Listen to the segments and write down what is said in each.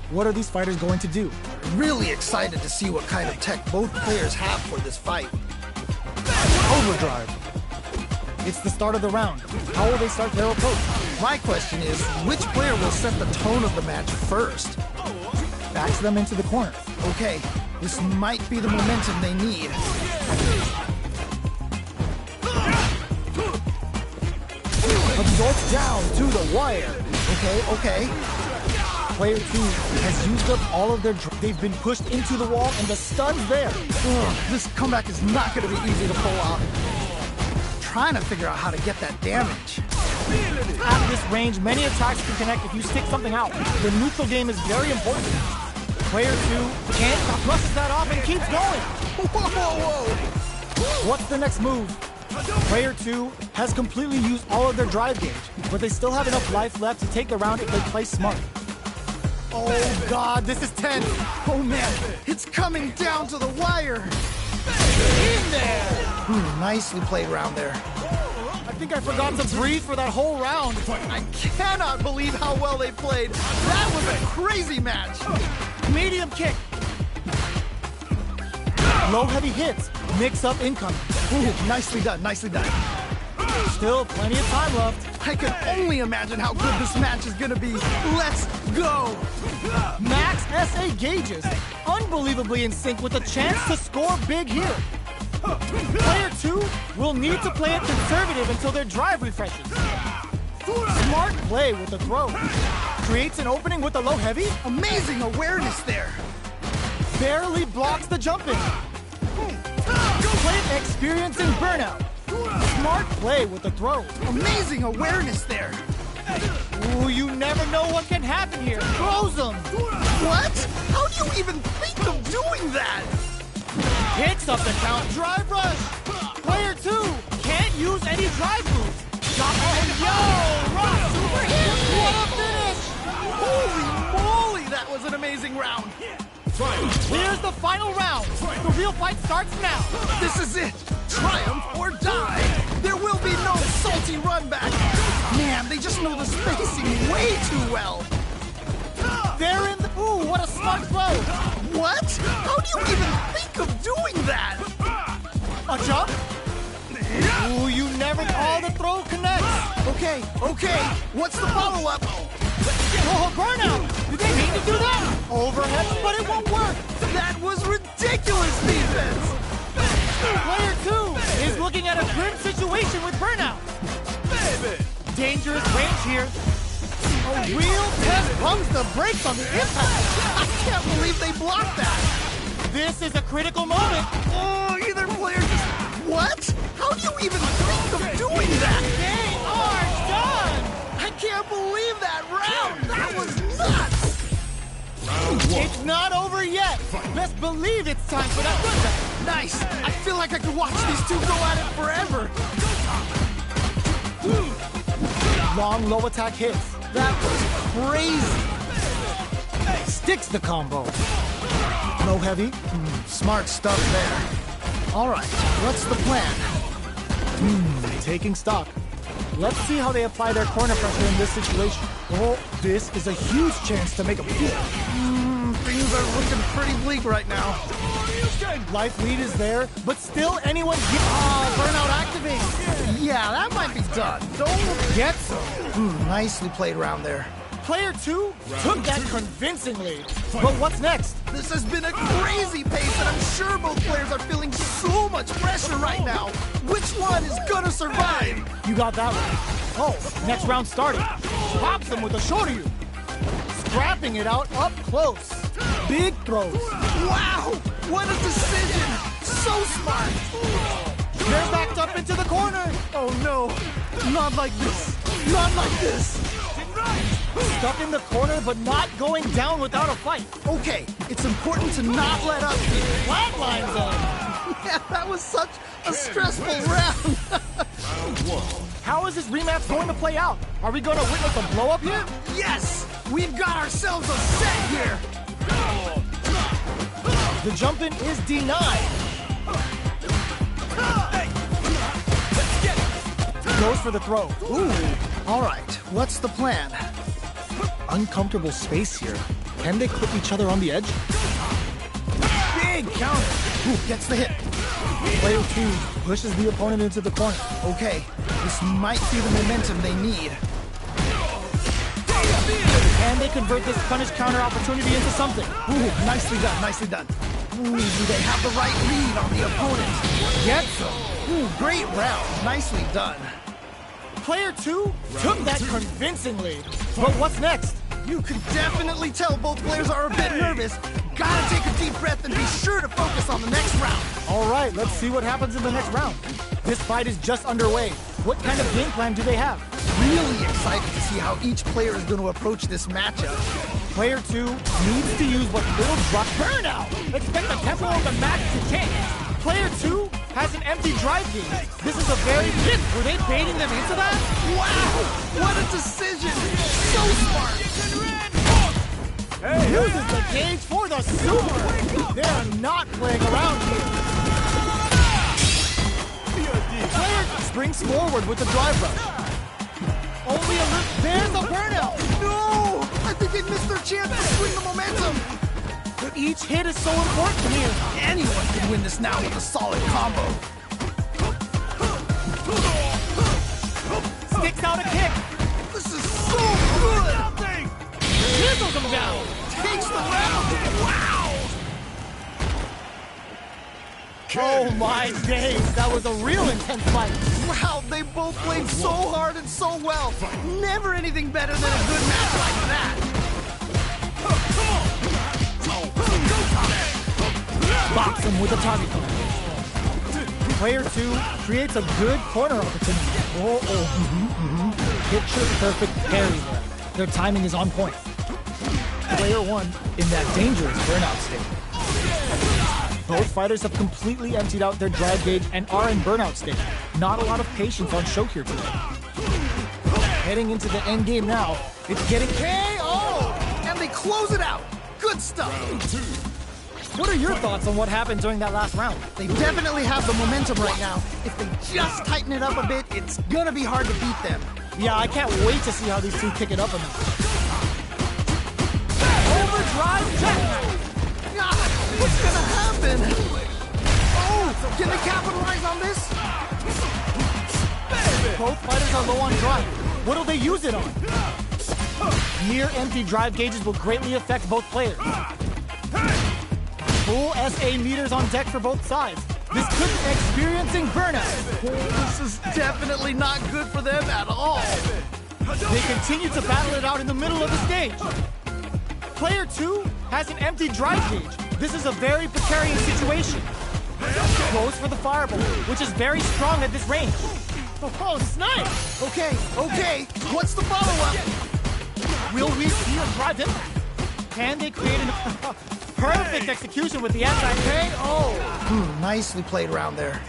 What are these fighters going to do? Really excited to see what kind of tech both players have for this fight. Overdrive. It's the start of the round. How will they start their approach? My question is, which player will set the tone of the match first? Backs them into the corner. Okay, this might be the momentum they need. Absorbed down to the wire. Okay. Player 2 has used up all of their they've been pushed into the wall and the stun's there. This comeback is not going to be easy to pull off. Trying to figure out how to get that damage. At this range, many attacks can connect if you stick something out. The neutral game is very important. Player 2 can't brushes that off and keeps going. Whoa. What's the next move? Player 2 has completely used all of their drive gauge, but they still have enough life left to take the round if they play smart. Oh God, this is tense. Oh man, it's coming down to the wire. In there. Nicely played round there. I think I forgot to breathe for that whole round. I cannot believe how well they played. That was a crazy match. Medium kick. Low heavy hits. Mix up incoming. Ooh, nicely done. Still plenty of time left. I can only imagine how good this match is gonna be. Let's go. Max SA gauges. Unbelievably in sync with a chance to score big here. Player 2 will need to play it conservative until their drive refreshes. Smart play with the throw. Creates an opening with the low heavy. Amazing awareness there. Barely blocks the jump in. Play experiencing burnout. Smart play with the throw. Amazing awareness there. Ooh, you never know what can happen here. Throws them. What? How do you even think of doing that? Picks up the count. Drive rush. Player 2 can't use any drive moves. Rock super hit. What a finish. Holy moly, that was an amazing round. Here's the final round. The real fight starts now. This is it. Triumph or die. There will be no salty run back. Man, they just know the spacing way too well. They're in the... Ooh, what a smart throw. What? How do you even think of doing that? A jump? Ooh, you never... Oh, the throw connects. Okay. What's the follow-up? Oh, burnout. Did they mean to do that? Overhead, but it won't work. That was ridiculous defense. Player 2 is looking at a grim situation with burnout. Dangerous range here. A real test pumps the brakes on the impact. I can't believe they blocked that. This is a critical moment. Oh, either player just... What? How do you even think of doing that? They are done. I can't believe that round. That was nuts. It's not over yet. Best believe it's time for that comeback. Nice. I feel like I could watch these two go at it forever. Long low attack hits. That was crazy. Sticks the combo. Low heavy. Smart stuff there. All right, what's the plan? Taking stock. Let's see how they apply their corner pressure in this situation. Oh, this is a huge chance to make a beat. Things are looking pretty bleak right now. Life lead is there, but still anyone get... burnout activates. Yeah, that might be done. Don't get some. Nicely played around there. Player 2 took that convincingly. But what's next? This has been a crazy pace, and I'm sure both players are feeling so much pressure right now. Which one is gonna survive? You got that one. Oh, next round starting. Pops them with a Shoryu. Scrapping it out up close. Big throws. Wow, what a decision. So smart. They're backed up into the corner. Oh no, not like this. Not like this. Stuck in the corner, but not going down without a fight. Okay, it's important to not let up here. Flatlines them. Yeah, that was such a stressful round. How is this rematch going to play out? Are we going to witness a blow-up here? Yes! We've got ourselves a set here! The jump-in is denied. Goes for the throw. Ooh, all right. What's the plan? Uncomfortable space here. Can they clip each other on the edge? Big counter. Ooh, gets the hit. Player 2 pushes the opponent into the corner. Okay, this might be the momentum they need. Can they convert this punish counter opportunity into something? Ooh, nicely done, nicely done. Ooh, do they have the right read on the opponent? Gets them. Ooh, great round, nicely done. Player 2 took that convincingly. But what's next? You can definitely tell both players are a bit nervous. Gotta take a deep breath and be sure to focus on the next round. All right, let's see what happens in the next round. This fight is just underway. What kind of game plan do they have? Really excited to see how each player is going to approach this matchup. Player 2 needs to use what will drop burnout. Expect the tempo of the match to change. Player 2 has an empty drive gauge. This is a very hit. Were they baiting them into that? Wow! What a decision! So smart! Uses the gauge for the super. They are not playing around here. Player springs forward with the drive rush. Only a little. There's a burnout. No! I think they missed their chance to swing the momentum. But each hit is so important here. Anyone can win this now with a solid combo. Sticks out a kick. This is so good! Chisels him down. Takes the round! Wow! Oh my days, that was a real intense fight. Wow, they both played so hard and so well. Never anything better than a good match like that. Box him with a target corner. Player 2 creates a good corner opportunity. Picture perfect parry there. Their timing is on point. Player 1 in that dangerous burnout state. Both fighters have completely emptied out their drive gauge and are in burnout state. Not a lot of patience on show here today. Heading into the end game now, it's getting KO! And they close it out. Good stuff. What are your thoughts on what happened during that last round? They definitely have the momentum right now. If they just tighten it up a bit, it's gonna be hard to beat them. Yeah, I can't wait to see how these two kick it up a notch. Overdrive jackknife! God, what's gonna happen? Oh, can they capitalize on this? Both fighters are low on drive. What'll they use it on? Near empty drive gauges will greatly affect both players. Full SA meters on deck for both sides. This could be experiencing burnout. This is definitely not good for them at all. They continue to battle it out in the middle of the stage. Player 2 has an empty drive gauge. This is a very precarious situation. Goes for the fireball, which is very strong at this range. Oh, snipe! Okay, what's the follow-up? Will we see a drive in? Can they create a perfect execution with the anti-KO? Nicely played around there.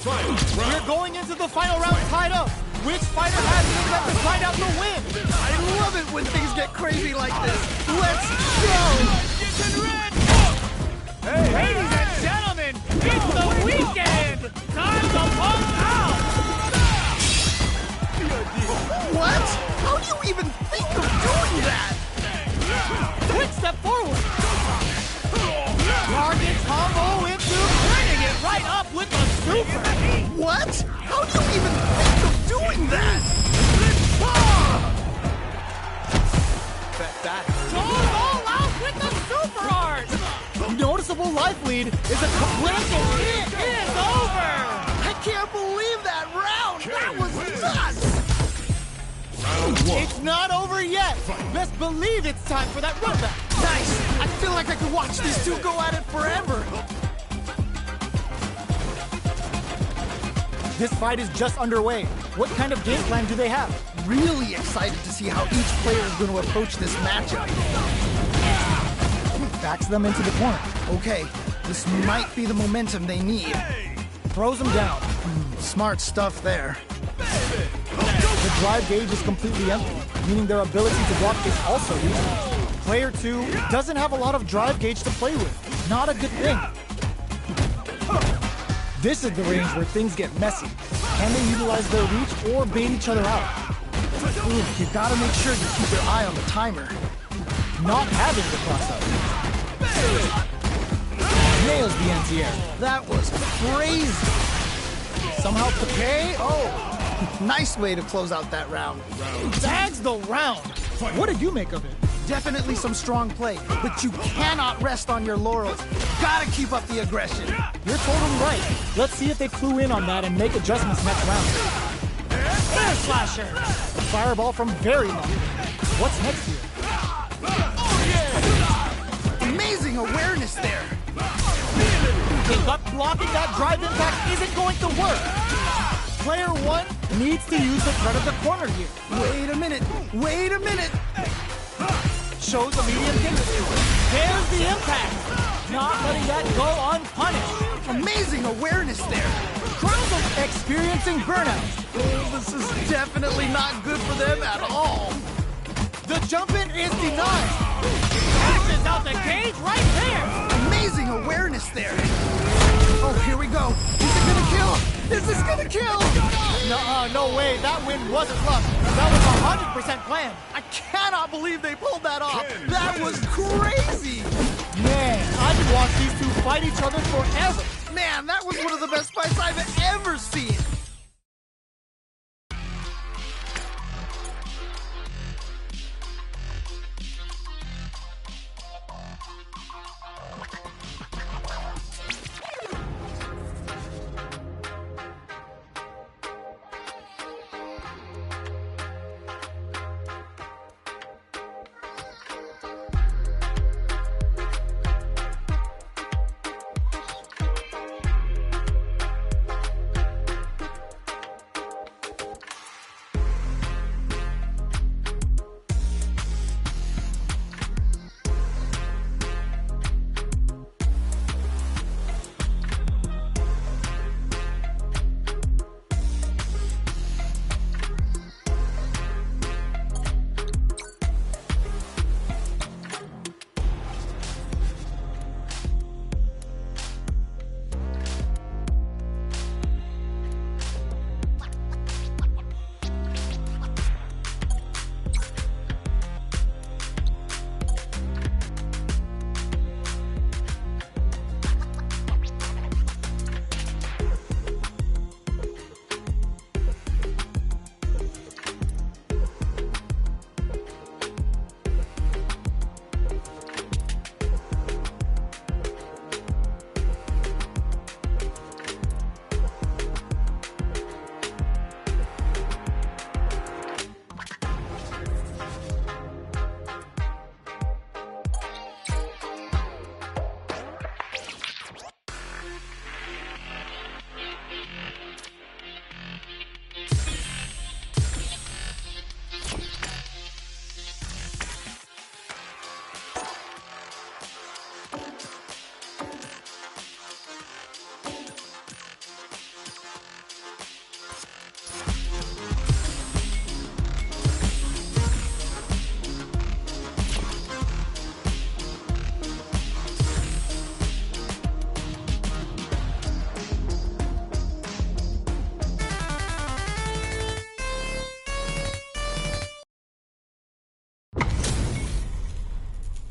We're going into the final round tied up. Which fighter has it left to find out the win? I love it when things get crazy like this. Let's go! Ladies and gentlemen, it's the weekend! Time to pump out! What? How do you even think of doing that? Quick step forward! Target combo into bringing it right up with the super! What? How do you even think of doing that? Going all out with the super art! Noticeable life lead is a complete and it is over! I can't believe that round! That was nuts! It's not over yet! Best believe it's time for that run back! Nice! I feel like I could watch these two go at it forever! This fight is just underway. What kind of game plan do they have? Really excited to see how each player is going to approach this matchup. Backs them into the corner. Okay, this might be the momentum they need. Throws them down. Smart stuff there. The drive gauge is completely empty, meaning their ability to block is also weak. Player 2 doesn't have a lot of drive gauge to play with. Not a good thing. This is the range where things get messy. Can they utilize their reach or bait each other out? Ooh, you gotta make sure you keep your eye on the timer. not having the crossover. Nails the anti-air. That was crazy. Somehow Pepe, Nice way to close out that round. bags the round. What did you make of it? Definitely some strong play, but you cannot rest on your laurels. Gotta keep up the aggression. You're totally right. Let's see if they clue in on that and make adjustments next round. Air slasher! Fireball from very long. What's next here? Amazing awareness there. The gut blocking that drive impact isn't going to work. Player 1 needs to use the threat of the corner here. Wait a minute. Shows a medium kick. There's the impact. Not letting that go unpunished. Amazing awareness there. Crowds experiencing burnout. Oh, this is definitely not good for them at all. The jump in is denied. Crashes out the cage right there. Amazing awareness there. Oh, here we go. Is it gonna kill? Is this gonna kill? No way. That win wasn't luck. That was 100% planned. I cannot believe they pulled that off. That was crazy. Man, I could watch these two fight each other forever. Man, that was one of the best fights I've ever seen.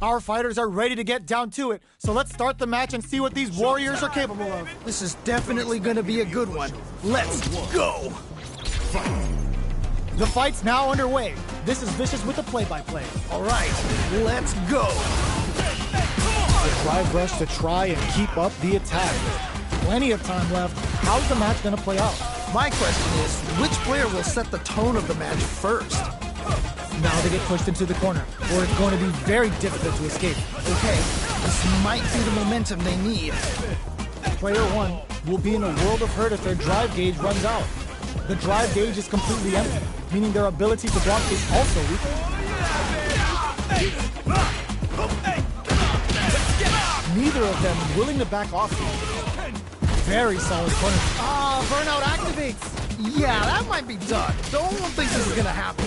Our fighters are ready to get down to it, so let's start the match and see what these warriors are capable of. This is definitely going to be a good one. Let's go. The fight's now underway. This is Vicious with the play-by-play. All right, let's go. The drive rush to try and keep up the attack. Plenty of time left. How's the match going to play out? My question is, which player will set the tone of the match first? Now they get pushed into the corner, or it's going to be very difficult to escape. Okay, this might be the momentum they need. Player 1 will be in a world of hurt if their drive gauge runs out. The drive gauge is completely empty, meaning their ability to block is also weak. Neither of them willing to back off. Very solid corner. Burnout activates. Yeah, that might be done. Don't think this is gonna happen.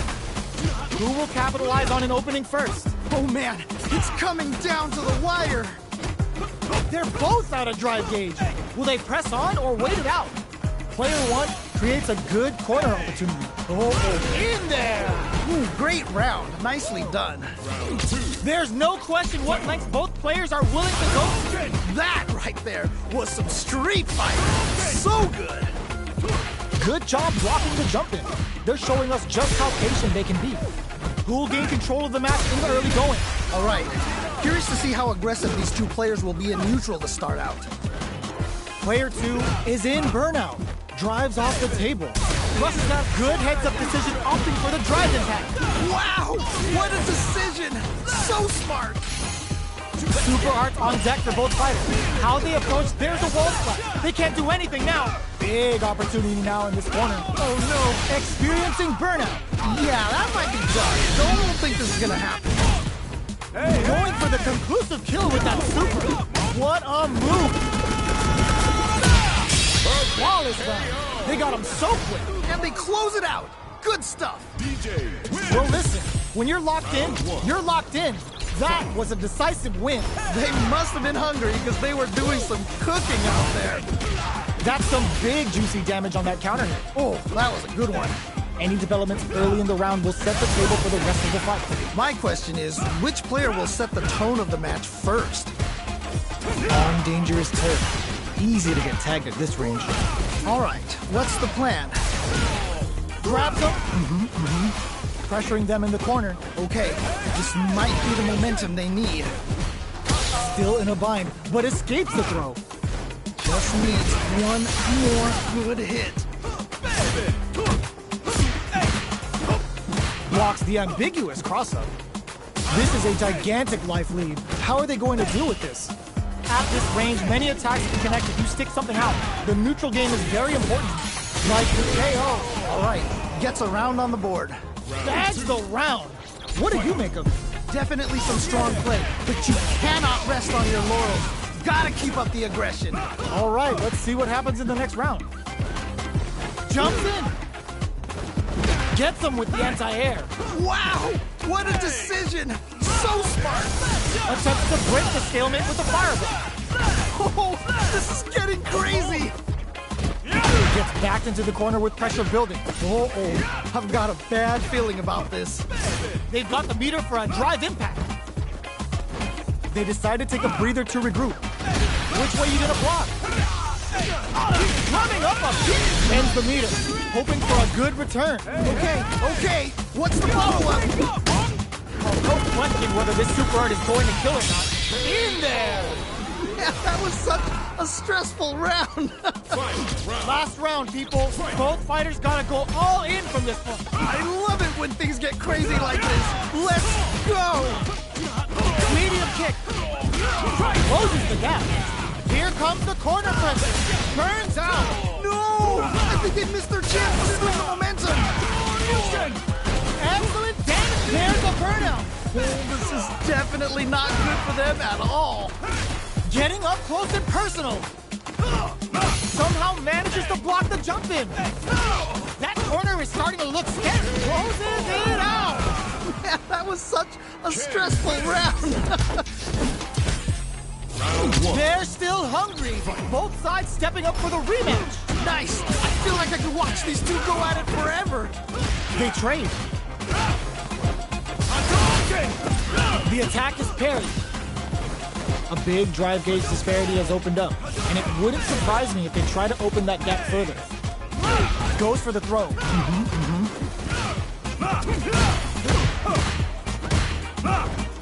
Who will capitalize on an opening first? Oh man, it's coming down to the wire. They're both out of drive gauge. Will they press on or wait it out? Player 1 creates a good corner opportunity. In there! Ooh, great round. Nicely done. There's no question what lengths both players are willing to go to. That right there was some street fighting. So good. Good job blocking the jump in. They're showing us just how patient they can be. Who'll gain control of the match in the early going? All right. Curious to see how aggressive these two players will be in neutral to start out. Player 2 is in burnout. Drives off the table. Rushes that good heads-up decision, opting for the drive impact. Wow! What a decision! So smart! Super arts on deck for both fighters. How they approach, there's a wall splat. They can't do anything now. Big opportunity now in this corner. Oh no! Experiencing burnout. Yeah, that might be done. Don't think this is gonna happen. Going for the conclusive kill with that super. What a move! Flawless round. They got him so quick. And they close it out. Good stuff. Well, listen, when you're locked in, you're locked in. That was a decisive win. They must have been hungry because they were doing some cooking out there. That's some big juicy damage on that counter hit. Oh, that was a good one. Any developments early in the round will set the table for the rest of the fight. My question is, which player will set the tone of the match first? On dangerous turf. Easy to get tagged at this range. All right, what's the plan? Grabs them. Pressuring them in the corner. Okay, this might be the momentum they need. Still in a bind, but escapes the throw. Just needs one more good hit. Blocks the ambiguous cross-up. This is a gigantic life lead. How are they going to deal with this? At this range, many attacks can connect if you stick something out. The neutral game is very important. Like the KO. All right, gets a round on the board. Bags the round. What do you make of it? Definitely some strong play, but you cannot rest on your laurels. Gotta keep up the aggression. All right, let's see what happens in the next round. Jumps in. Gets him with the anti-air. Wow, what a decision. So smart. Attempts to break the stalemate with the fireball. Oh, this is getting crazy. Gets backed into the corner with pressure building. I've got a bad feeling about this. They've got the meter for a drive impact. They decide to take a breather to regroup. Which way you gonna block? Running up a beat. Ends the meter, hoping for a good return. Okay, what's the follow-up? No question whether this super art is going to kill or not. In there! Yeah, that was such a stressful round. Last round, people. Both fighters gotta go all in from this one. I love it when things get crazy like this. Let's go! Medium kick. Closes the gap. Here comes the corner pressure. Turns out. No! I think they missed their chance to swing the momentum. Excellent damage. There's a burnout. This is definitely not good for them at all. Getting up close and personal. Somehow manages to block the jump in. That corner is starting to look scary. Closes it out. Man, that was such a stressful round. They're still hungry. Both sides stepping up for the rematch. Nice. I feel like I could watch these two go at it forever. They trade. The attack is parried. A big drive gauge disparity has opened up, and it wouldn't surprise me if they try to open that gap further. Goes for the throw.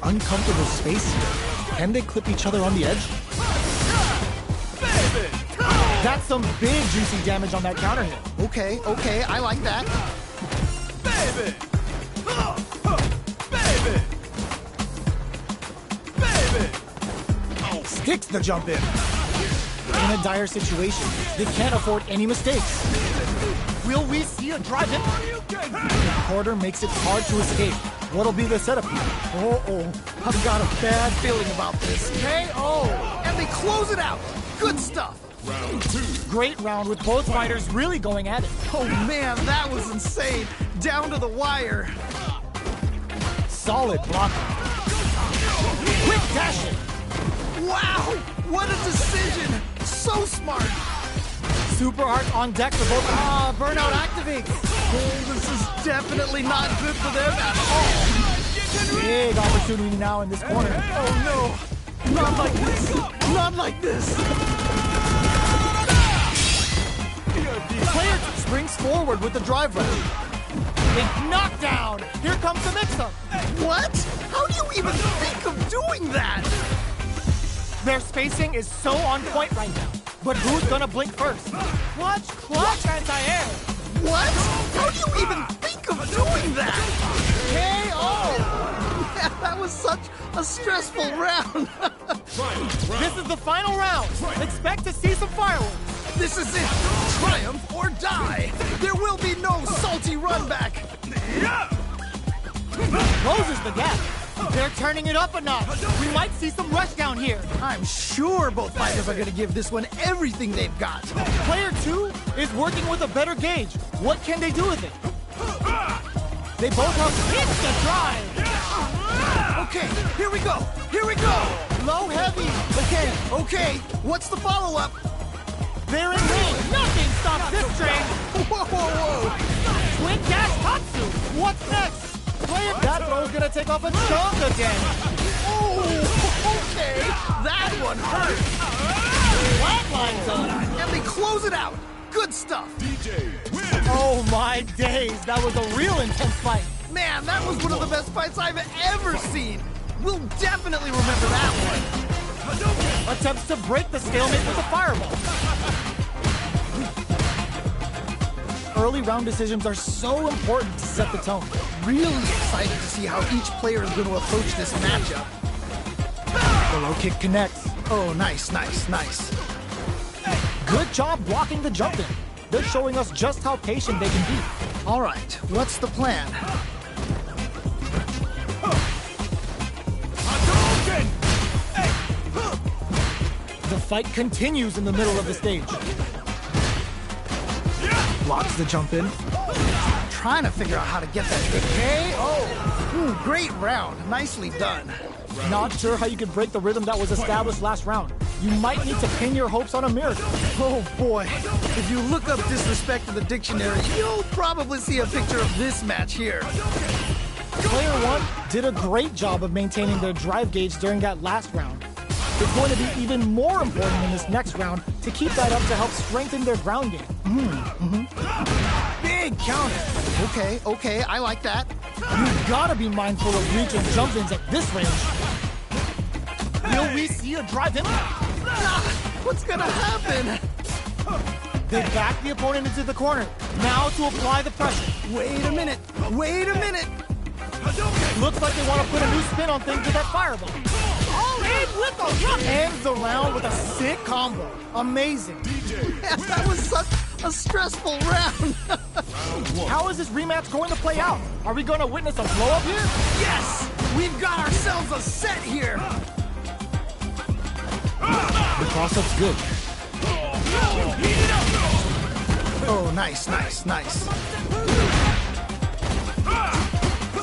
Uncomfortable space here. Can they clip each other on the edge? That's some big juicy damage on that counter hit. Okay, I like that. Sticks the jump in. In a dire situation, they can't afford any mistakes. Will we see a drive in? The quarter makes it hard to escape. What'll be the setup here? I've got a bad feeling about this. KO! And they close it out. Good stuff. Round 2. Great round with both fighters really going at it. Oh man, that was insane. Down to the wire. Solid blocking. Quick dashing. Wow, what a decision. So smart. Super Arts on deck for both. Burnout activates. Oh, this is definitely not good for them at all. Big opportunity now in this corner. Oh no, not like this. Not like this. Player springs forward with the drive rush. Big knockdown. Here comes the mix-up. What? How do you even think of doing that? Their spacing is so on point right now. But who's gonna blink first? Clutch anti-air. What? How do you even think of doing that? KO! Man, that was such a stressful round. This is the final round. Expect to see some fireworks. This is it. Triumph or die. There will be no salty run back. Closes the gap. They're turning it up a notch. We might see some rush down here. I'm sure both fighters are going to give this one everything they've got. Player 2 is working with a better gauge. What can they do with it? They both have insta drive. Okay, here we go. Here we go. Low heavy. Okay. What's the follow-up? They're in range. Nothing stops this train. Whoa. Twin dash Tatsu. What's next? That throw's gonna take off a chunk again. Oh, okay. That one hurt. Flatline's up. And they close it out. Good stuff. Oh my days, that was a real intense fight. Man, that was one of the best fights I've ever seen. We'll definitely remember that one. Attempts to break the stalemate with a fireball. Early round decisions are so important to set the tone. Really excited to see how each player is going to approach this matchup. The low kick connects. Oh, nice. Good job blocking the jump in. They're showing us just how patient they can be. All right, what's the plan? The fight continues in the middle of the stage. Blocks the jump in. Trying to figure out how to get that big KO. Great round. Nicely done. Not sure how you could break the rhythm that was established last round. You might need to pin your hopes on a miracle. Oh boy. If you look up disrespect in the dictionary, you'll probably see a picture of this match here. Player 1 did a great job of maintaining their drive gauge during that last round. It's going to be even more important in this next round to keep that up to help strengthen their ground game. Big counter. Okay, I like that. You've got to be mindful of reach and jump-ins at this range. Will we see a drive impact? What's gonna happen? They back the opponent into the corner. Now to apply the pressure. Wait a minute. Looks like they want to put a new spin on things with that fireball. All in with a rough. Ends the round with a sick combo. Amazing. Man, that was such a stressful round. How is this rematch going to play out? Are we going to witness a blow-up here? Yes! We've got ourselves a set here. The cross-up's good. Oh, nice.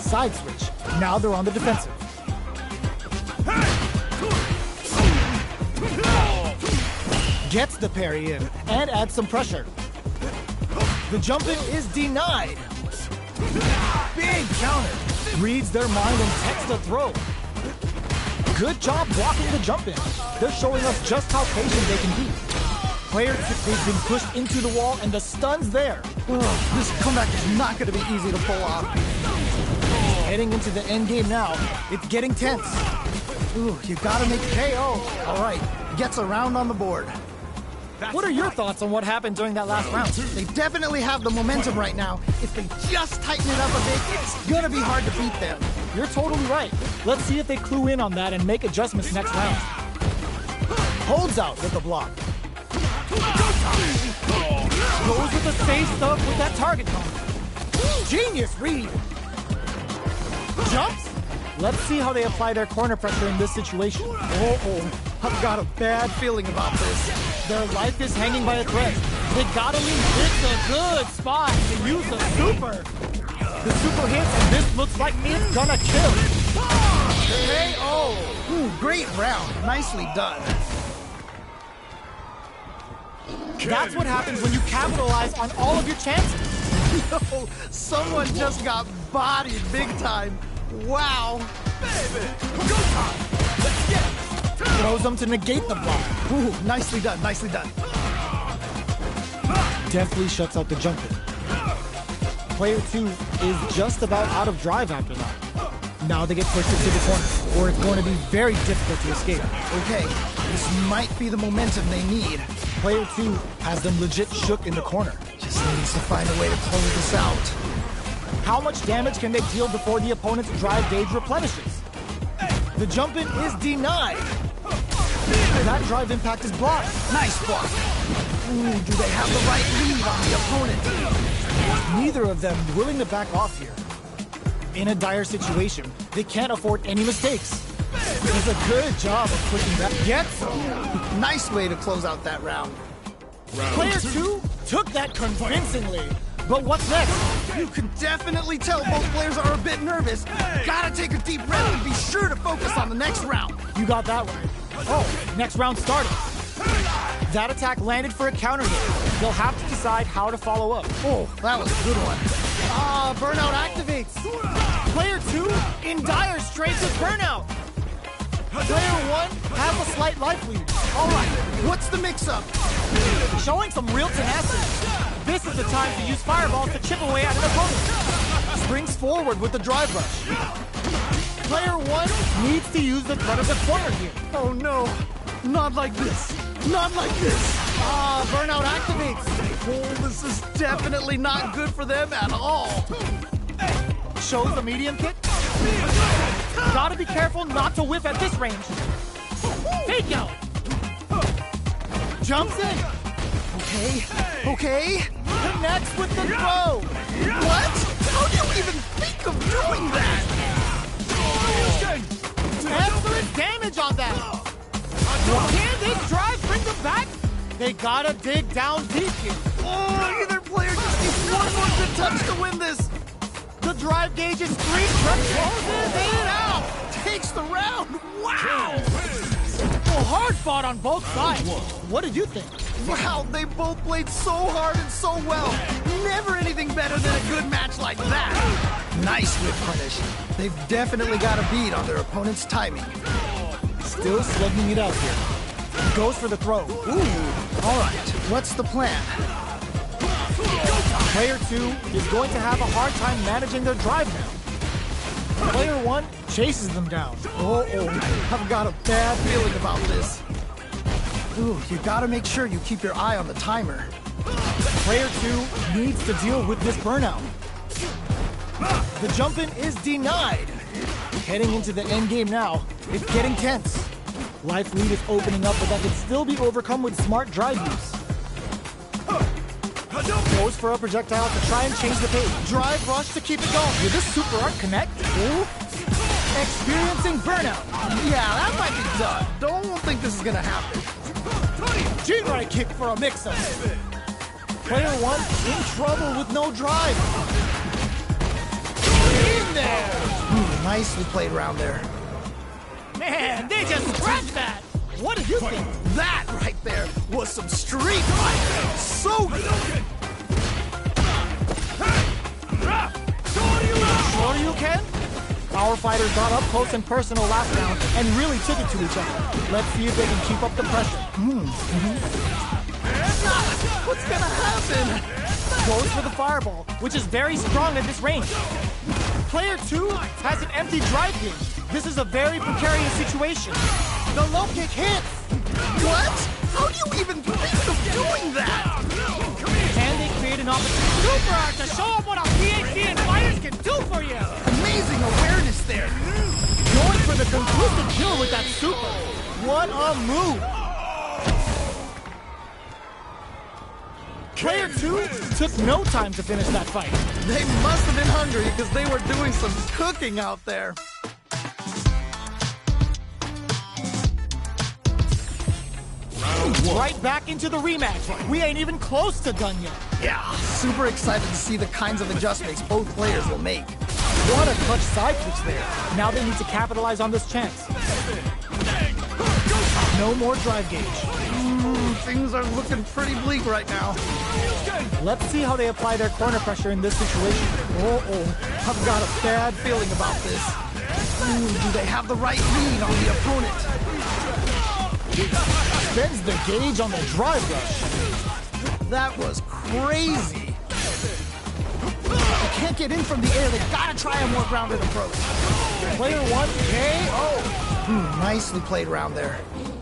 Side switch. Now they're on the defensive. Gets the parry in and adds some pressure. The jump-in is denied. Big counter. Reads their mind and takes the throw. Good job blocking the jump-in. They're showing us just how patient they can be. Player 6 has been pushed into the wall and the stun's there. This comeback is not going to be easy to pull off. Heading into the end game now. It's getting tense. You gotta make KO. All right, gets a round on the board. What are your thoughts on what happened during that last round? They definitely have the momentum right now. If they just tighten it up a bit, it's gonna be hard to beat them. You're totally right. Let's see if they clue in on that and make adjustments next round. Holds out with the block. Goes with the safe stuff with that target combo. Genius read. Jumps. Let's see how they apply their corner pressure in this situation. I've got a bad feeling about this. Their life is hanging by a thread. They gotta leave. It's a good spot to use the super. The super hits, and this looks like it's gonna kill. KO. Great round. Nicely done. That's what happens when you capitalize on all of your chances. Yo, someone just got bodied big time. Wow. Baby, go time. Let's get it. Throws them to negate the block. Ooh, nicely done, nicely done. Deftly shuts out the jumper. Player 2 is just about out of drive after that. Now they get pushed into the corner, or it's going to be very difficult to escape. Okay, this might be the momentum they need. Player 2 has them legit shook in the corner. Just needs to find a way to close this out. How much damage can they deal before the opponent's drive gauge replenishes? The jump-in is denied. That drive impact is blocked. Nice block. Ooh, do they have the right lead on the opponent? Neither of them willing to back off here. In a dire situation, they can't afford any mistakes. Does a good job of pushing back. Gets him. Nice way to close out that round. Player 2 took that convincingly. But what's next? You can definitely tell both players are a bit nervous. Gotta take a deep breath and be sure to focus on the next round. You got that right. Oh, next round started. That attack landed for a counter hit. They'll have to decide how to follow up. Oh, that was a good one. Ah, burnout activates. Player 2 in dire straits with burnout. Player 1 has a slight life lead. All right, what's the mix-up? Showing some real tenacity. This is the time to use fireballs to chip away at an opponent. Springs forward with the drive rush. Player 1 needs to use the threat of the corner here. Oh no, not like this. Not like this. Ah, burnout activates. Oh, this is definitely not good for them at all. Shows the medium kick. Gotta be careful not to whiff at this range. Fake out. Jumps in. Okay, okay. Connects with the throw. What? How do you even think of doing that? Excellent damage on that. Can this drive bring them back? They gotta dig down deep here. Oh, either player just needs one more good touch to win this. The drive gauge is 3 closes it out. Takes the round. Wow. Well, hard fought on both sides. What did you think? Wow, they both played so hard and so well. Never anything better than a good match like that. Nice whip punish. They've definitely got a beat on their opponent's timing. Still slugging it out here. Goes for the throw. Ooh, all right. What's the plan? Player 2 is going to have a hard time managing their drive now. Player 1 chases them down. Oh, I've got a bad feeling about this. Ooh, you gotta make sure you keep your eye on the timer. Player 2 needs to deal with this burnout. The jump-in is denied. Heading into the end game now, it's getting tense. Life lead is opening up, but that can still be overcome with smart drive use. Goes for a projectile to try and change the pace. Drive rush to keep it going. Will this super art connect? Ooh. Experiencing burnout. Yeah, that might be done. Don't think this is gonna happen. G-right kick for a mix-up. Player 1 in trouble with no drive. In there. Ooh, nicely played around there. Man, they just scratched that. What did you think? That right there was some street fight. So good. Sure you can? Our fighters got up close and personal last round and really took it to each other. Let's see if they can keep up the pressure. What's gonna happen? Goes for the fireball, which is very strong at this range. Player 2 has an empty drive gauge. This is a very precarious situation. The low kick hits. What? How do you even think of doing that? Can they create an opportunity? Super art to show up what a PhD and fighters can do for you. Amazing awareness there. Going for the conclusive kill with that super. What a move. Player 2 took no time to finish that fight. They must have been hungry because they were doing some cooking out there. Right back into the rematch. We ain't even close to done yet. Yeah, super excited to see the kinds of adjustments both players will make. What a clutch side switch there. Now they need to capitalize on this chance. No more drive gauge. Things are looking pretty bleak right now. Let's see how they apply their corner pressure in this situation. I've got a bad feeling about this. Do they have the right read on the opponent? Bends the gauge on the drive rush. That was crazy. They can't get in from the air. They gotta try a more grounded approach. Player 1 KO. Nicely played round there.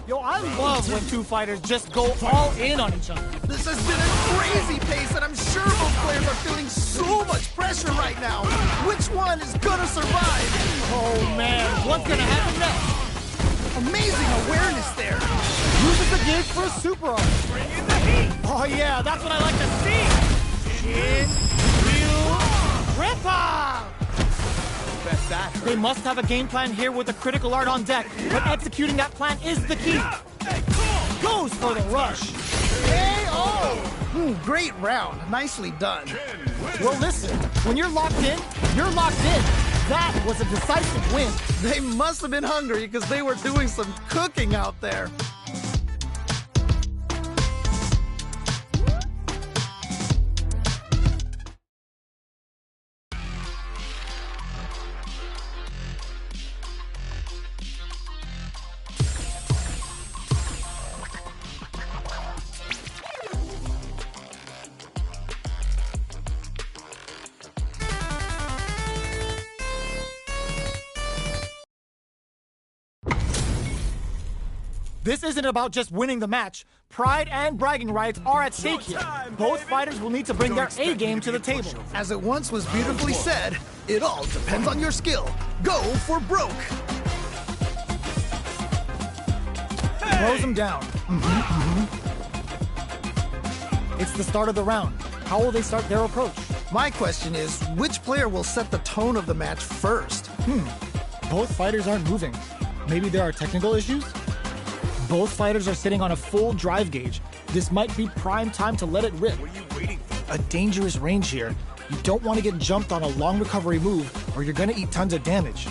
Yo, I love when two fighters just go all in on each other. This has been a crazy pace, and I'm sure both players are feeling so much pressure right now. Which one is gonna survive? Oh man, what's gonna happen next? Amazing awareness there. Uses the gauge for a super arm. Bring in the heat. Oh yeah, that's what I like to see. Shin, Ryu, Ripper! Bet that hurt. They must have a game plan here with a critical art on deck, but executing that plan is the key. Hey, come on. Goes for the rush. KO! Great round. Nicely done. Well, listen, when you're locked in, you're locked in. That was a decisive win. They must have been hungry because they were doing some cooking out there. This isn't about just winning the match. Pride and bragging rights are at stake here. Both fighters will need to bring their A game to the table. As it once was beautifully said, it all depends on your skill. Go for broke. Throws him down. It's the start of the round. How will they start their approach? My question is, which player will set the tone of the match first? Both fighters aren't moving. Maybe there are technical issues? Both fighters are sitting on a full drive gauge. This might be prime time to let it rip. What are you waiting for? A dangerous range here. You don't want to get jumped on a long recovery move or you're going to eat tons of damage.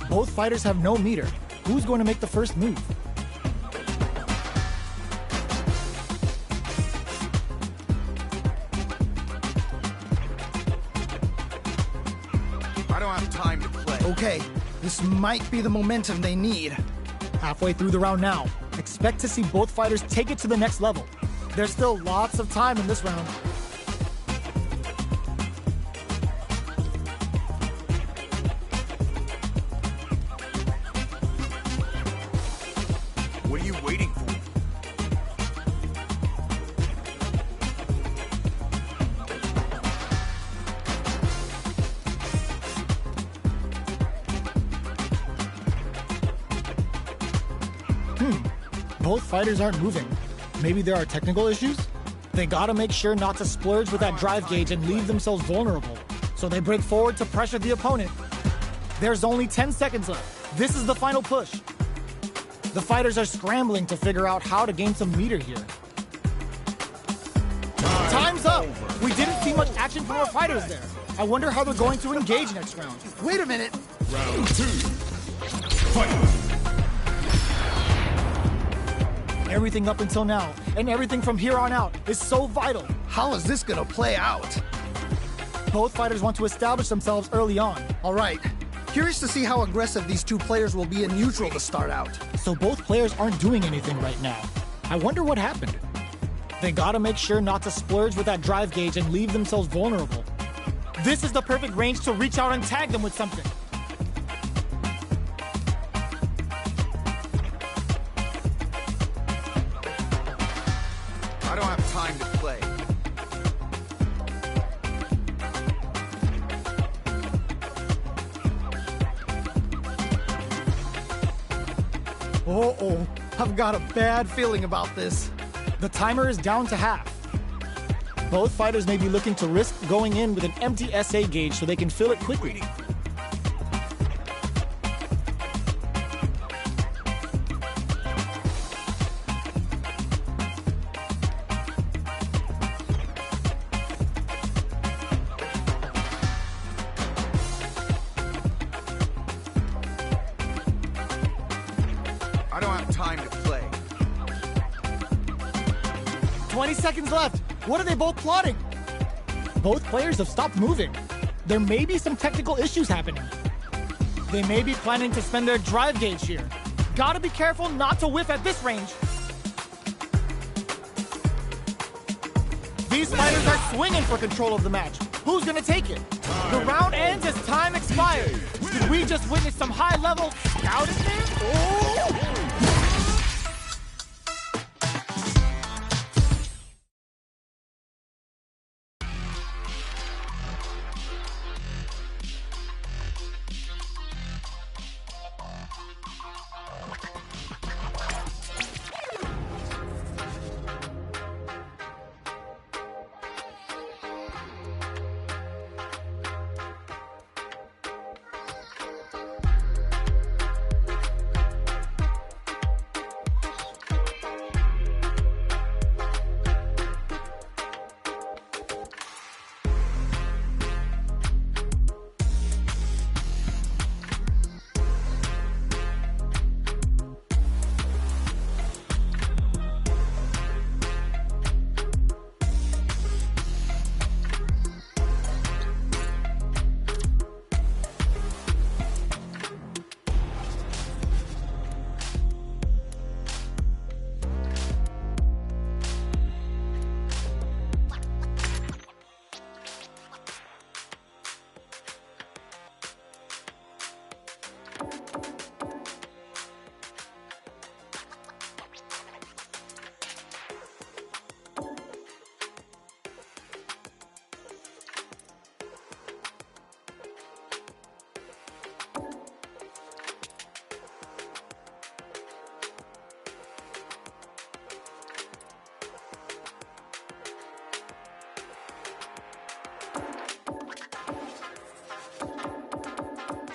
Both fighters have no meter. Who's going to make the first move? I don't have time to play. Okay, this might be the momentum they need. Halfway through the round now. Expect to see both fighters take it to the next level. There's still lots of time in this round. What are you waiting for? Both fighters aren't moving. Maybe there are technical issues? They gotta make sure not to splurge with that drive gauge and leave themselves vulnerable. So they break forward to pressure the opponent. There's only 10 seconds left. This is the final push. The fighters are scrambling to figure out how to gain some meter here. Time's up! We didn't see much action from our fighters there. I wonder how they're going to engage next round. Wait a minute. Round 2. Fight! Everything up until now, and everything from here on out, is so vital. How is this gonna play out? Both fighters want to establish themselves early on. All right. Curious to see how aggressive these two players will be in neutral to start out. So both players aren't doing anything right now. I wonder what happened. They gotta make sure not to splurge with that drive gauge and leave themselves vulnerable. This is the perfect range to reach out and tag them with something. I don't have time to play. Uh-oh. I've got a bad feeling about this. The timer is down to half. Both fighters may be looking to risk going in with an empty SA gauge so they can fill it quickly. I don't have time to play. 20 seconds left. What are they both plotting? Both players have stopped moving. There may be some technical issues happening. They may be planning to spend their drive gauge here. Gotta be careful not to whiff at this range. These fighters are swinging for control of the match. Who's gonna take it? The round ends as time expires. Did we just witness some high-level scouting there? Oh!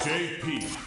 JP